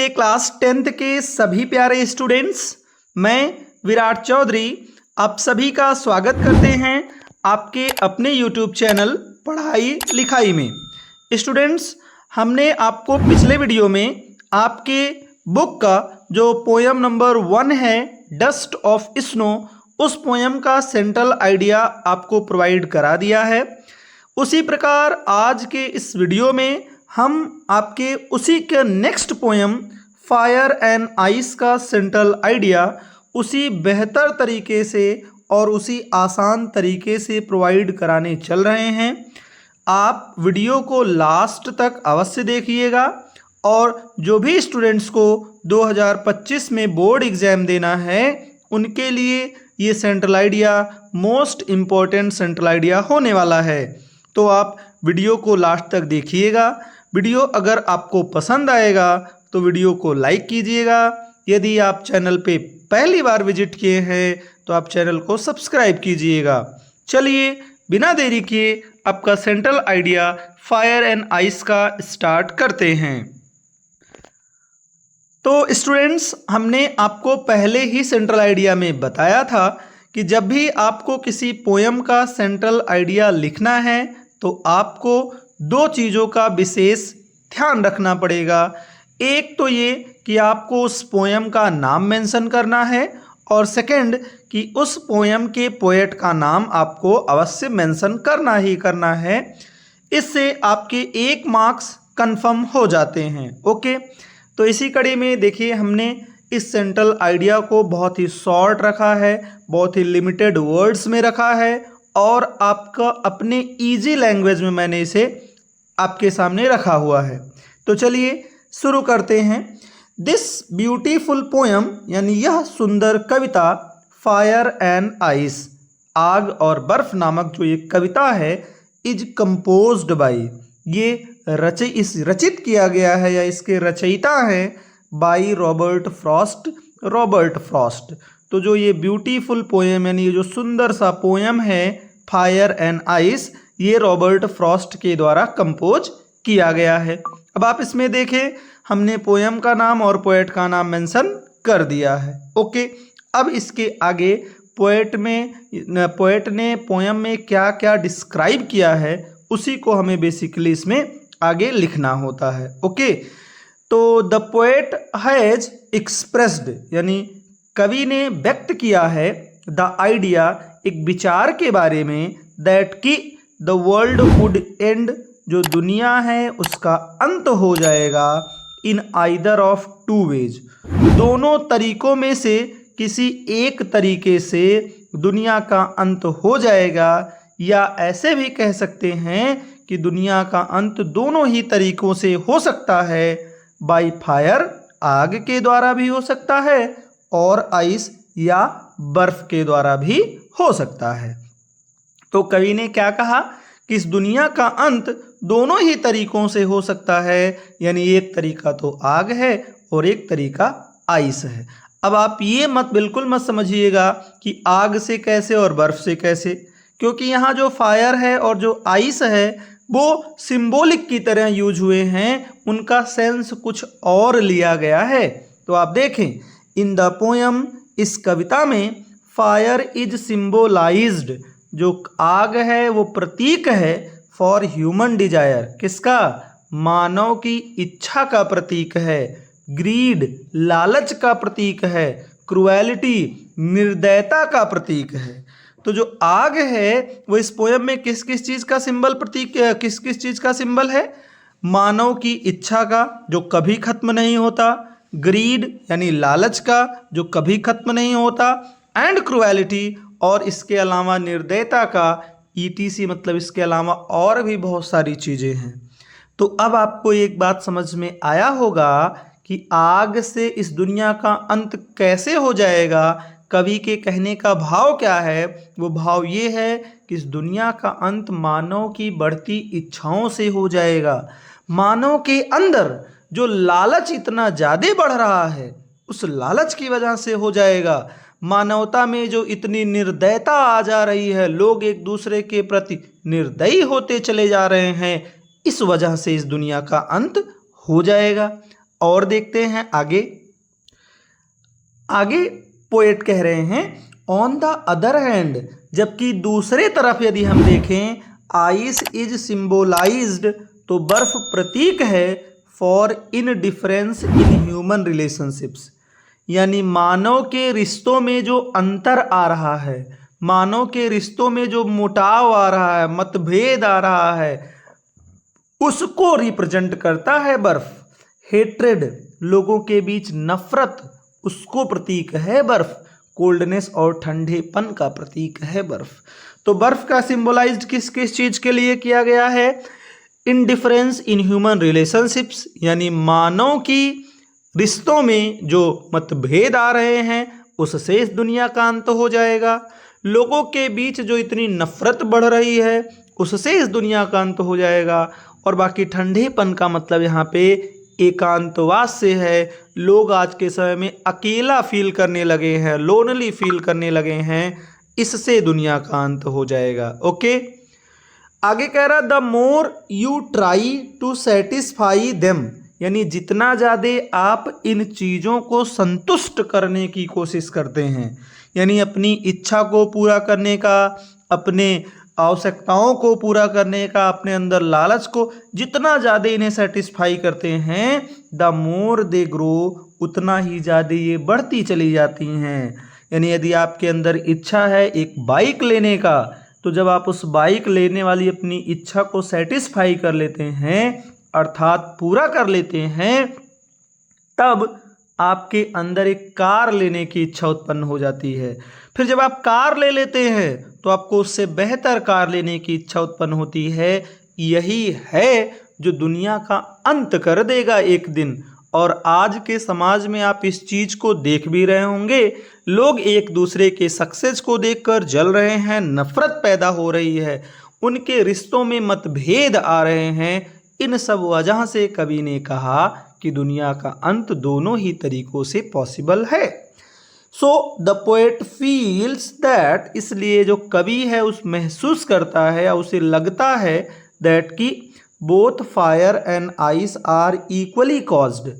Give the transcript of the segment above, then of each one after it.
मेरे class 10th के सभी प्यारे स्टूडेंट्स, मैं विराट चौधरी आप सभी का स्वागत करते हैं आपके अपने YouTube चैनल पढ़ाई लिखाई में। स्टूडेंट्स, हमने आपको पिछले वीडियो में आपके बुक का जो पोयम नंबर 1 है डस्ट ऑफ स्नो, उस पोयम का सेंट्रल आइडिया आपको प्रोवाइड करा दिया है। उसी प्रकार आज के इस वीडियो में हम आपके उसी के next poem fire and ice का सेंट्रल आइडिया उसी बेहतर तरीके से और उसी आसान तरीके से प्रोवाइड कराने चल रहे हैं। आप वीडियो को लास्ट तक अवश्य देखिएगा और जो भी स्टूडेंट्स को 2025 में बोर्ड एग्ज़ाम देना है उनके लिए ये central idea most important central idea होने वाला है। तो आप वीडियो को लास्ट तक देखिएगा। वीडियो अगर आपको पसंद आएगा तो वीडियो को लाइक कीजिएगा। यदि आप चैनल पे पहली बार विजिट किए हैं तो आप चैनल को सब्सक्राइब कीजिएगा। चलिए बिना देरी किए आपका central idea fire and ice का स्टार्ट करते हैं। तो स्टूडेंट्स, हमने आपको पहले ही सेंट्रल आइडिया में बताया था कि जब भी आपको किसी पोयम का सेंट्रल आइडिया लिखना है तो आपको दो चीज़ों का विशेष ध्यान रखना पड़ेगा। एक तो ये कि आपको उस पोयम का नाम मेंशन करना है और सेकंड कि उस पोयम के पोएट का नाम आपको अवश्य मेंशन करना ही करना है। इससे आपके 1 मार्क्स कंफर्म हो जाते हैं। ओके, तो इसी कड़ी में देखिए हमने इस सेंट्रल आइडिया को बहुत ही शॉर्ट रखा है, बहुत ही लिमिटेड वर्ड्स में रखा है और आपका अपने इजी लैंग्वेज में मैंने इसे आपके सामने रखा हुआ है। तो चलिए शुरू करते हैं। दिस ब्यूटीफुल पोयम यानी यह सुंदर कविता फायर एंड आइस, आग और बर्फ नामक जो ये कविता है, इज कंपोज्ड बाई, ये रचित किया गया है या इसके रचयिता हैं बाई रॉबर्ट फ्रॉस्ट। तो जो ये ब्यूटीफुल पोयम यानी ये जो सुंदर सा पोयम है फायर एंड आइस, ये रॉबर्ट फ्रॉस्ट के द्वारा कंपोज किया गया है। अब आप इसमें देखें, हमने पोयम का नाम और पोएट का नाम मेंशन कर दिया है। ओके, अब इसके आगे पोएट ने पोयम में क्या क्या डिस्क्राइब किया है उसी को हमें बेसिकली इसमें आगे लिखना होता है। ओके, तो द पोएट हैज एक्सप्रेस्ड यानी कवि ने व्यक्त किया है द आइडिया, एक विचार के बारे में, दैट कि द वर्ल्ड वुड एंड, जो दुनिया है उसका अंत हो जाएगा, इन आइदर ऑफ 2 वेज, दोनों तरीकों में से किसी एक तरीके से दुनिया का अंत हो जाएगा। या ऐसे भी कह सकते हैं कि दुनिया का अंत दोनों ही तरीकों से हो सकता है, बाय फायर, आग के द्वारा भी हो सकता है और आइस या बर्फ के द्वारा भी हो सकता है। तो कवि ने क्या कहा कि इस दुनिया का अंत दोनों ही तरीकों से हो सकता है, यानी एक तरीका तो आग है और एक तरीका आइस है। अब आप ये बिल्कुल मत समझिएगा कि आग से कैसे और बर्फ से कैसे, क्योंकि यहाँ जो फायर है और जो आइस है वो सिंबॉलिक की तरह यूज हुए हैं, उनका सेंस कुछ और लिया गया है। तो आप देखें, इन द पोयम, इस कविता में, फायर इज सिंबोलाइज्ड, जो आग है वो प्रतीक है फॉर ह्यूमन डिजायर, किसका, मानव की इच्छा का प्रतीक है, ग्रीड, लालच का प्रतीक है, क्रुएलिटी, निर्दयता का प्रतीक है। तो जो आग है वो इस पोयम में किस किस चीज़ का सिंबल प्रतीक, किस किस चीज़ का सिंबल है, मानव की इच्छा का जो कभी खत्म नहीं होता, ग्रीड यानी लालच का जो कभी खत्म नहीं होता, एंड क्रुएलिटी, और इसके अलावा निर्दयता का, ETC, मतलब इसके अलावा और भी बहुत सारी चीज़ें हैं। तो अब आपको एक बात समझ में आया होगा कि आग से इस दुनिया का अंत कैसे हो जाएगा। कवि के कहने का भाव क्या है, वो भाव ये है कि इस दुनिया का अंत मानव की बढ़ती इच्छाओं से हो जाएगा। मानव के अंदर जो लालच इतना ज़्यादा बढ़ रहा है उस लालच की वजह से हो जाएगा। मानवता में जो इतनी निर्दयता आ जा रही है, लोग एक दूसरे के प्रति निर्दयी होते चले जा रहे हैं, इस वजह से इस दुनिया का अंत हो जाएगा। और देखते हैं आगे। आगे पोएट कह रहे हैं ऑन द अदर हैंड, जबकि दूसरे तरफ यदि हम देखें आइस इज सिंबोलाइज्ड, तो बर्फ प्रतीक है for in difference in human relationships, यानी मानव के रिश्तों में जो अंतर आ रहा है, मानव के रिश्तों में जो मुटाव आ रहा है, मतभेद आ रहा है, उसको रिप्रेजेंट करता है बर्फ। हेट्रेड, लोगों के बीच नफरत, उसको प्रतीक है बर्फ। कोल्डनेस और ठंडेपन का प्रतीक है बर्फ। तो बर्फ का सिंबलाइज्ड किस किस चीज के लिए किया गया है? इनडिफरेंस इन ह्यूमन रिलेशनशिप्स, यानी मानव की रिश्तों में जो मतभेद आ रहे हैं उससे इस दुनिया का अंत हो जाएगा। लोगों के बीच जो इतनी नफरत बढ़ रही है उससे इस दुनिया का अंत हो जाएगा। और बाकी ठंडेपन का मतलब यहाँ पे एकांतवास से है। लोग आज के समय में अकेला फील करने लगे हैं, लोनली फील करने लगे हैं, इससे दुनिया का अंत हो जाएगा। ओके, आगे कह रहा the more you try to satisfy them, यानी जितना ज़्यादा आप इन चीज़ों को संतुष्ट करने की कोशिश करते हैं, यानी अपनी इच्छा को पूरा करने का, अपने आवश्यकताओं को पूरा करने का, अपने अंदर लालच को जितना ज़्यादा इन्हें सेटिस्फाई करते हैं, द मोर दे ग्रो, उतना ही ज़्यादा ये बढ़ती चली जाती हैं। यानी यदि आपके अंदर इच्छा है एक बाइक लेने का, तो जब आप उस बाइक लेने वाली अपनी इच्छा को सेटिस्फाई कर लेते हैं, अर्थात पूरा कर लेते हैं, तब आपके अंदर एक कार लेने की इच्छा उत्पन्न हो जाती है। फिर जब आप कार ले लेते हैं तो आपको उससे बेहतर कार लेने की इच्छा उत्पन्न होती है। यही है जो दुनिया का अंत कर देगा एक दिन। और आज के समाज में आप इस चीज़ को देख भी रहे होंगे, लोग एक दूसरे के सक्सेस को देखकर जल रहे हैं, नफरत पैदा हो रही है, उनके रिश्तों में मतभेद आ रहे हैं। इन सब वजह से कवि ने कहा कि दुनिया का अंत दोनों ही तरीकों से पॉसिबल है। So the poet feels that, इसलिए जो कवि है उस महसूस करता है या उसे लगता है दैट कि both fire and ice are equally caused,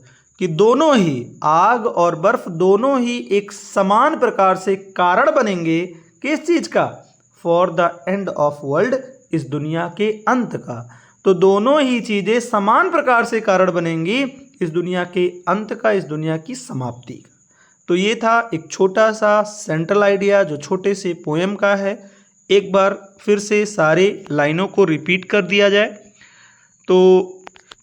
कि दोनों ही आग और बर्फ दोनों ही एक समान प्रकार से कारण बनेंगे। किस चीज़ का? For the end of world, इस दुनिया के अंत का। तो दोनों ही चीज़ें समान प्रकार से कारण बनेंगी इस दुनिया के अंत का, इस दुनिया की समाप्ति का। तो ये था एक छोटा सा सेंट्रल आइडिया जो छोटे से पोएम का है। एक बार फिर से सारे लाइनों को रिपीट कर दिया जाए। तो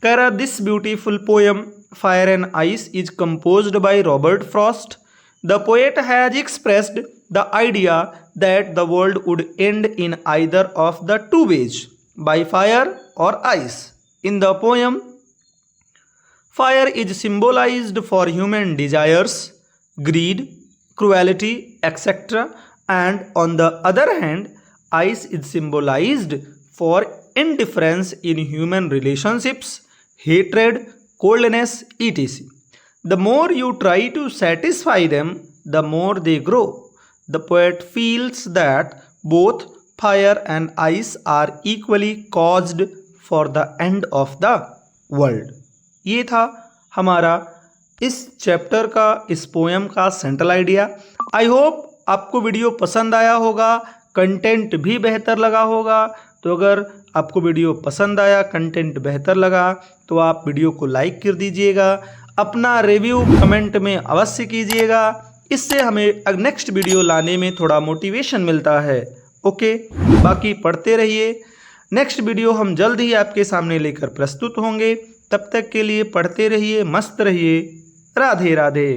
कह रहा this beautiful poem fire and ice is composed by Robert Frost. The poet has expressed the idea that the world would end in either of the two ways, by fire or ice. In the poem, fire is symbolized for human desires, greed, cruelty, etc. And on the other hand, ice is symbolized for indifference in human relationships, hatred, coldness, etc. The more you try to satisfy them, the more they grow. The poet feels that both fire and ice are equally caused for the end of the world. ये था हमारा इस chapter का, इस poem का central idea. I hope आपको video पसंद आया होगा, कंटेंट भी बेहतर लगा होगा। तो अगर आपको वीडियो पसंद आया, कंटेंट बेहतर लगा, तो आप वीडियो को लाइक कर दीजिएगा, अपना रिव्यू कमेंट में अवश्य कीजिएगा। इससे हमें नेक्स्ट वीडियो लाने में थोड़ा मोटिवेशन मिलता है। ओके, बाकी पढ़ते रहिए। नेक्स्ट वीडियो हम जल्द ही आपके सामने लेकर प्रस्तुत होंगे। तब तक के लिए पढ़ते रहिए, मस्त रहिए। राधे राधे।